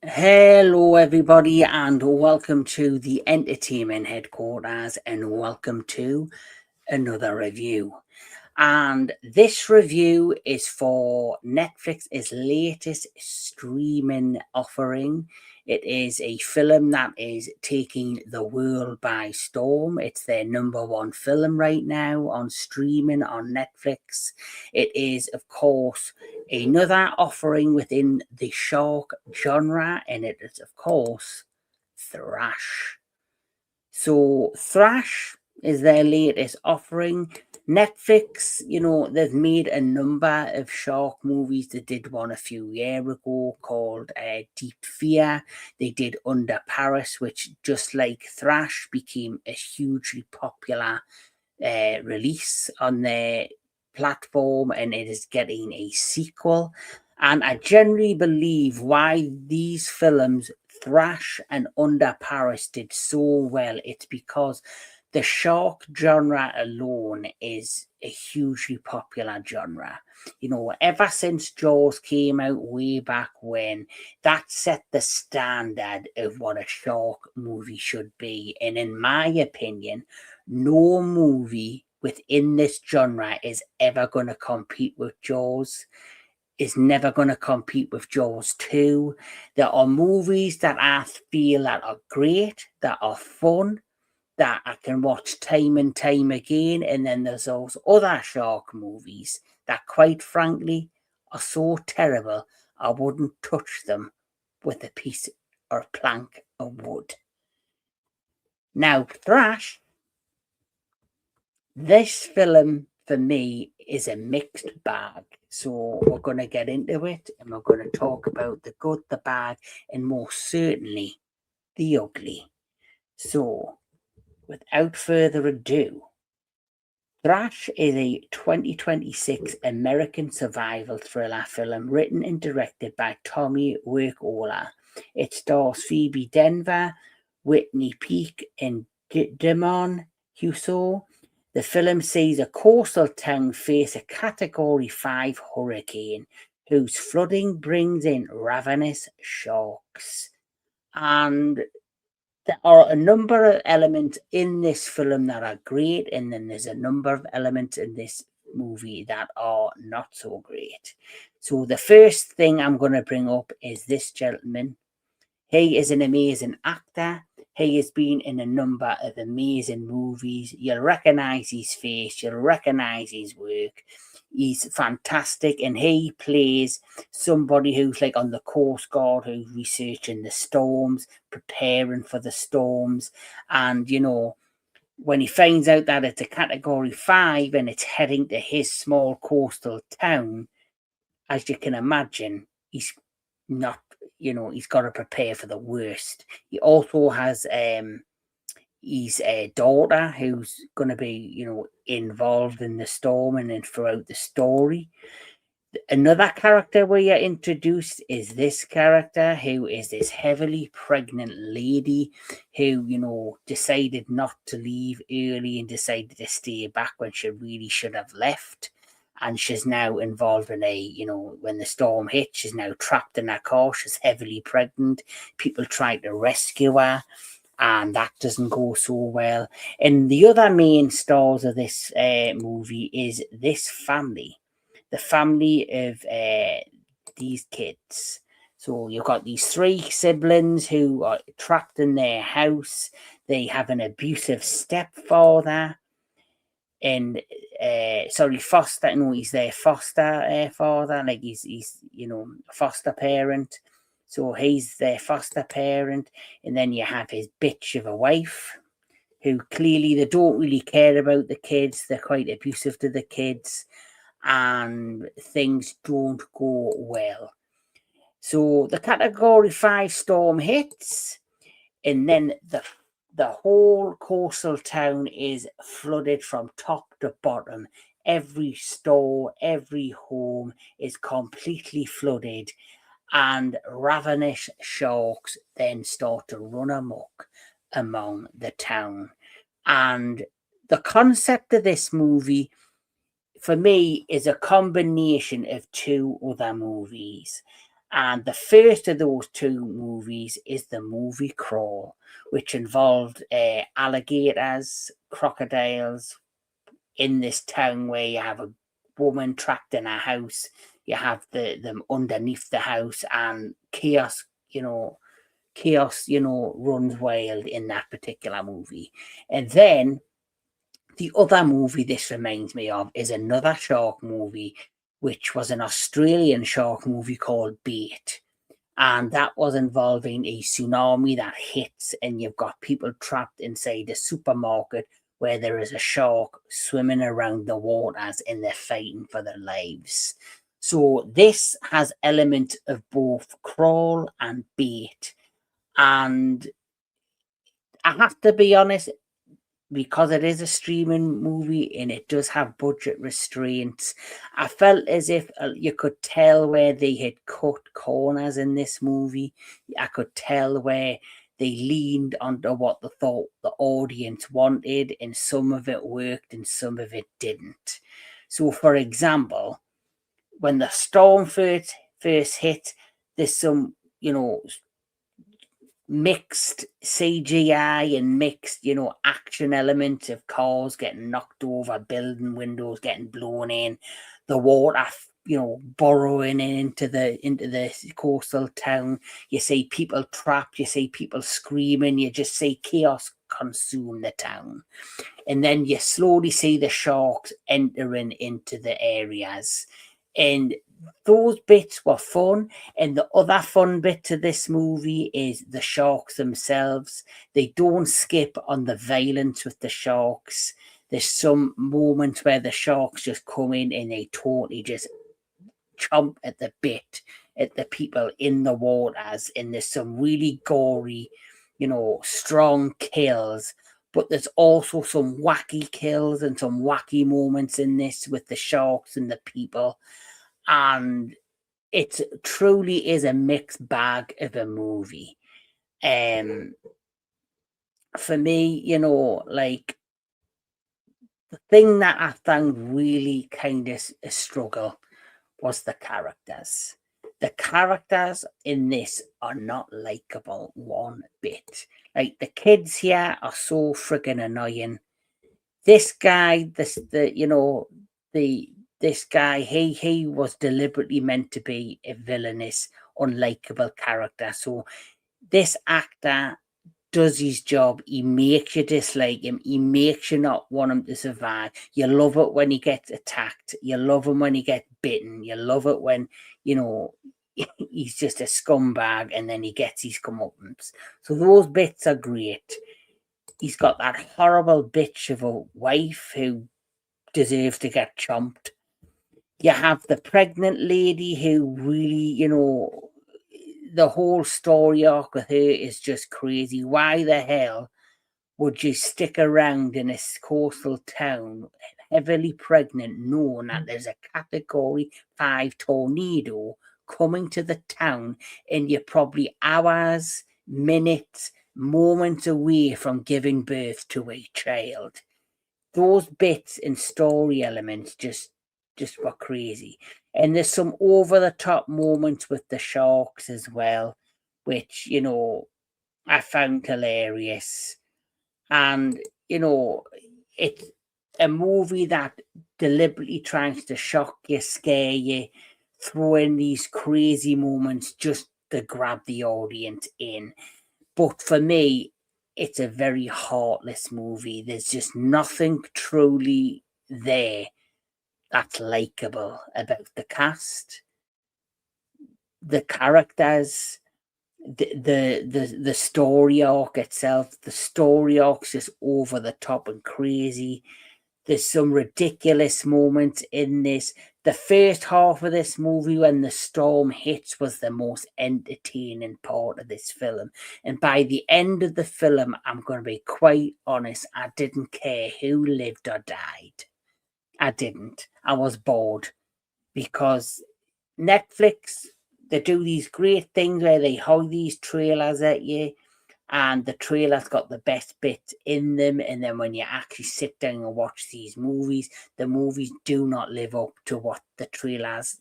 Hello everybody and welcome to the entertainment headquarters and welcome to another review. And this review is for Netflix's latest streaming offering. It is a film that is taking the world by storm. It's their #1 film right now on streaming on Netflix. It is, of course, another offering within the shark genre, and it is, of course, Thrash. So Thrash is their latest offering. Netflix, they've made a number of shark movies. They did one a few years ago called Deep Fear. They did Under Paris, which, just like Thrash, became a hugely popular release on their platform, and it is getting a sequel. And I generally believe why these films, Thrash and Under Paris, did so well, it's because the shark genre alone is a hugely popular genre. Ever since Jaws came out way back when, that set the standard of what a shark movie should be. And in my opinion, no movie within this genre is ever going to compete with Jaws. Is never going to compete with Jaws 2. There are movies that I feel that are great, that are fun, that I can watch time and time again. And then there's those other shark movies that, quite frankly, are so terrible, I wouldn't touch them with a piece or a plank of wood. Now, Thrash, this film for me is a mixed bag. So we're going to get into it and we're going to talk about the good, the bad, and most certainly the ugly. So without further ado, Thrash is a 2026 American survival thriller film written and directed by Tommy Wirkola. It stars Phoebe Dynevor, Whitney Peak, and Djimon Hounsou. The film sees a coastal town face a Category 5 hurricane whose flooding brings in ravenous sharks. And there are a number of elements in this film that are great, and then there's a number of elements in this movie that are not so great. So the first thing I'm going to bring up is this gentleman. He is an amazing actor. He has been in a number of amazing movies. You'll recognize his face. You'll recognize his work. He's fantastic, and he plays somebody who's like on the Coast Guard, who's researching the storms, preparing for the storms. And, when he finds out that it's a Category 5 and it's heading to his small coastal town, as you can imagine, he's not, he's got to prepare for the worst. He also has his daughter who's going to be, involved in the storm and then throughout the story. Another character we are introduced is this character, who is this heavily pregnant lady who, decided not to leave early and decided to stay back when she really should have left. And she's now involved in when the storm hit, she's now trapped in her car. She's heavily pregnant. People try to rescue her, and that doesn't go so well. And the other main stars of this movie is this family, the family of these kids. So you've got these 3 siblings who are trapped in their house. They have an abusive stepfather. And foster. No, he's their foster father. Like he's foster parent. So he's their foster parent, and then you have his bitch of a wife, who clearly they don't really care about the kids. They're quite abusive to the kids, and things don't go well. So the Category 5 storm hits, and then the whole coastal town is flooded from top to bottom. Every store, every home is completely flooded. and ravenous sharks then start to run amok among the town. And the concept of this movie, for me, is a combination of two other movies. And the first of those two movies is the movie Crawl, which involved alligators, crocodiles in this town where you have a woman trapped in a house. You have them underneath the house, and chaos, runs wild in that particular movie. And then the other movie this reminds me of is another shark movie, which was an Australian shark movie called Bait. And that was involving a tsunami that hits, and you've got people trapped inside a supermarket where there is a shark swimming around the waters and they're fighting for their lives. So this has elements of both Crawl and Bait. And I have to be honest, because it is a streaming movie and it does have budget restraints, I felt as if you could tell where they had cut corners in this movie. I could tell where they leaned onto what they thought the audience wanted, and some of it worked and some of it didn't. So, for example, when the storm first hit, there's some, mixed CGI and mixed, action elements of cars getting knocked over, building windows getting blown in, the water, burrowing into the coastal town. You see people trapped, you see people screaming, you just see chaos consume the town. And then you slowly see the sharks entering into the areas. And those bits were fun. And the other fun bit to this movie is the sharks themselves. They don't skip on the violence with the sharks. There's some moments where the sharks just come in and they totally just chomp at the bit at the people in the waters. And there's some really gory, strong kills. But there's also some wacky kills and some wacky moments in this with the sharks and the people. And it truly is a mixed bag of a movie. For me, like, the thing that I found really kind of a struggle was the characters. The characters in this are not likable one bit. Like, the kids here are so friggin' annoying. This guy, this guy, he was deliberately meant to be a villainous, unlikable character. So this actor does his job. He makes you dislike him. He makes you not want him to survive. You love it when he gets attacked. You love him when he gets bitten. You love it when, he's just a scumbag and then he gets his comeuppance. So those bits are great. He's got that horrible bitch of a wife who deserves to get chomped. You have the pregnant lady who really, the whole story arc with her is just crazy. Why the hell would you stick around in a coastal town, heavily pregnant, knowing that there's a Category 5 tornado coming to the town and you're probably hours, minutes, moments away from giving birth to a child? Those bits and story elements just were crazy. And there's some over the top moments with the sharks as well, which, I found hilarious. And, it's a movie that deliberately tries to shock you, scare you, throw in these crazy moments just to grab the audience in. But for me, it's a very heartless movie. There's just nothing truly there that's likable about the cast, the characters, the story arc itself. The story arc's just over the top and crazy. There's some ridiculous moments in this. The first half of this movie, when the storm hits, was the most entertaining part of this film. And by the end of the film, I'm going to be quite honest, I didn't care who lived or died. I didn't. I was bored because Netflix they do these great things where they hide these trailers at you, and the trailer's got the best bits in them, and then when you actually sit down and watch these movies, the movies do not live up to what the trailers,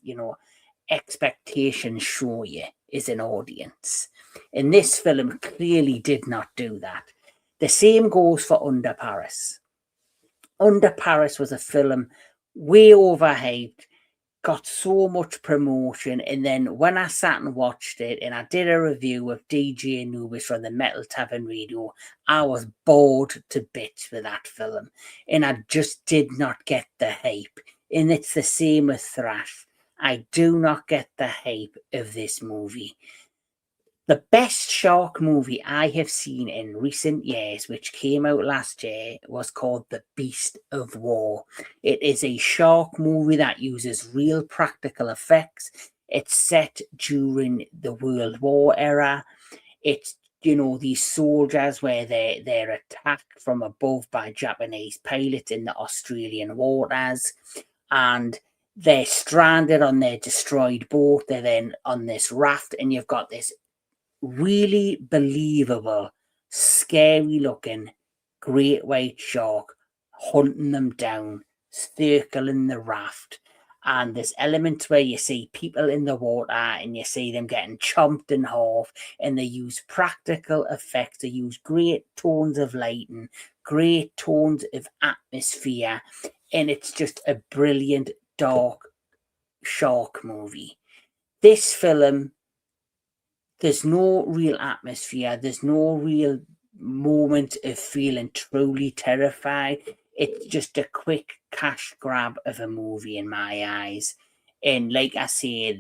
expectations show you as an audience. And this film clearly did not do that. The same goes for Under Paris. Under Paris was a film way overhyped, got so much promotion, and then when I sat and watched it and I did a review with DJ Anubis from the Metal Tavern Radio, I was bored to bits with that film, and I just did not get the hype. And it's the same with Thrash. I do not get the hype of this movie. The best shark movie I have seen in recent years, which came out last year, was called The Beast of War. It is a shark movie that uses real practical effects. It's set during the World War era. It's, these soldiers where they're attacked from above by Japanese pilots in the Australian waters, and they're stranded on their destroyed boat. They're then on this raft, and you've got this really believable, scary looking great white shark hunting them down, circling the raft. And there's elements where you see people in the water and you see them getting chomped in half, and they use practical effects. They use great tones of lighting, great tones of atmosphere, and it's just a brilliant dark shark movie. This film, there's no real atmosphere. There's no real moment of feeling truly terrified. It's just a quick cash grab of a movie in my eyes. And like I say,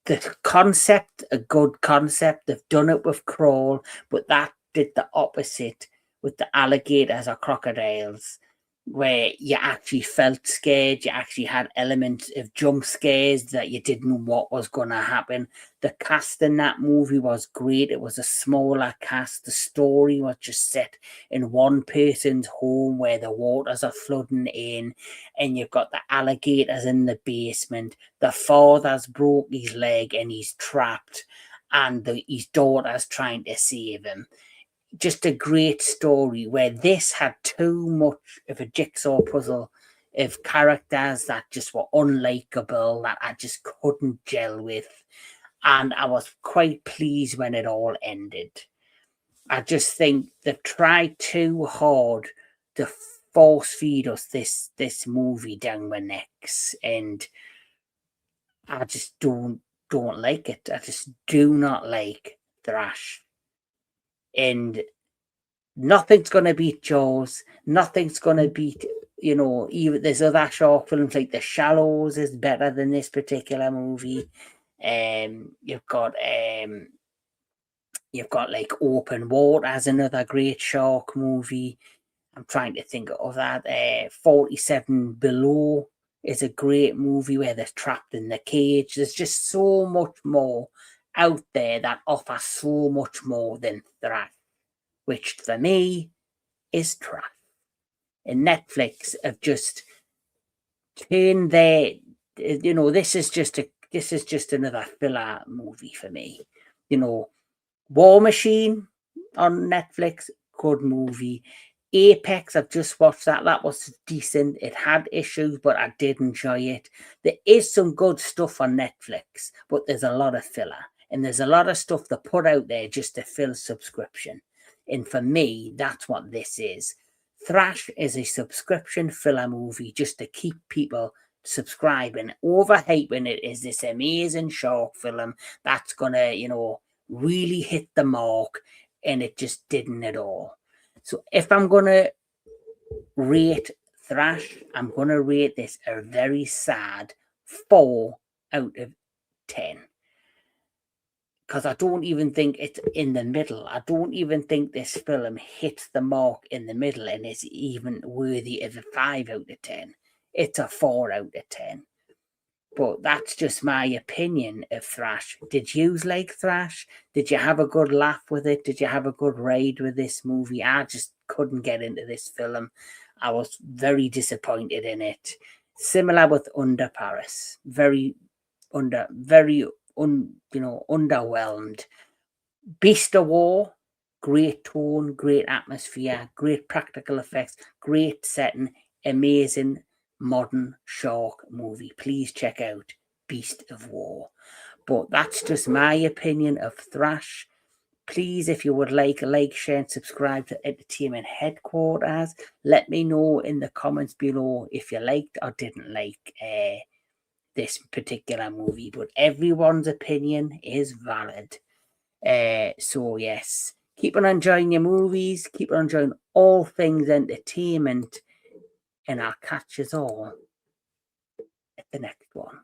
the concept, a good concept. They've done it with Crawl, but that did the opposite with the alligators or crocodiles, where you actually felt scared. You actually had elements of jump scares that you didn't know what was going to happen. The cast in that movie was great. It was a smaller cast. The story was just set in one person's home where the waters are flooding in, and you've got the alligators in the basement. The father's broke his leg and he's trapped, and his daughter's trying to save him. Just a great story, where this had too much of a jigsaw puzzle of characters that just were unlikable, that I just couldn't gel with. And I was quite pleased when it all ended. I just think they've tried too hard to force feed us this movie down our necks, and I just don't like it. I just do not like Thrash. And nothing's going to beat Jaws. Nothing's going to beat, even there's other shark films like The Shallows is better than this particular movie. You've got like Open Water as another great shark movie. I'm trying to think of that. 47 Below is a great movie where they're trapped in the cage. There's just so much more out there that offers so much more than Thrash, which for me is Thrash. And Netflix have just turned their, this is just another filler movie for me. War Machine on Netflix, good movie. Apex, I've just watched that. That was decent. It had issues, but I did enjoy it. There is some good stuff on Netflix, but there's a lot of filler. And there's a lot of stuff they put out there just to fill subscription. And for me, that's what this is. Thrash is a subscription filler movie just to keep people subscribing. Overhyping it is this amazing shark film that's going to, really hit the mark, and it just didn't at all. So if I'm going to rate Thrash, I'm going to rate this a very sad 4 out of 10. Because I don't even think it's in the middle. I don't even think this film hits the mark in the middle and is even worthy of a 5 out of 10. It's a 4 out of 10. But that's just my opinion of Thrash. Did you like Thrash? Did you have a good laugh with it? Did you have a good ride with this movie? I just couldn't get into this film. I was very disappointed in it. Similar with Under Paris. Very underwhelmed. Beast of War, great tone, great atmosphere, great practical effects, great setting, amazing modern shark movie. Please check out Beast of War. But that's just my opinion of Thrash. Please, if you would like, share, and subscribe to Entertainment Headquarters. Let me know in the comments below if you liked or didn't like this particular movie. But everyone's opinion is valid. So yes, keep on enjoying your movies. Keep on enjoying all things entertainment. And I'll catch us all at the next one.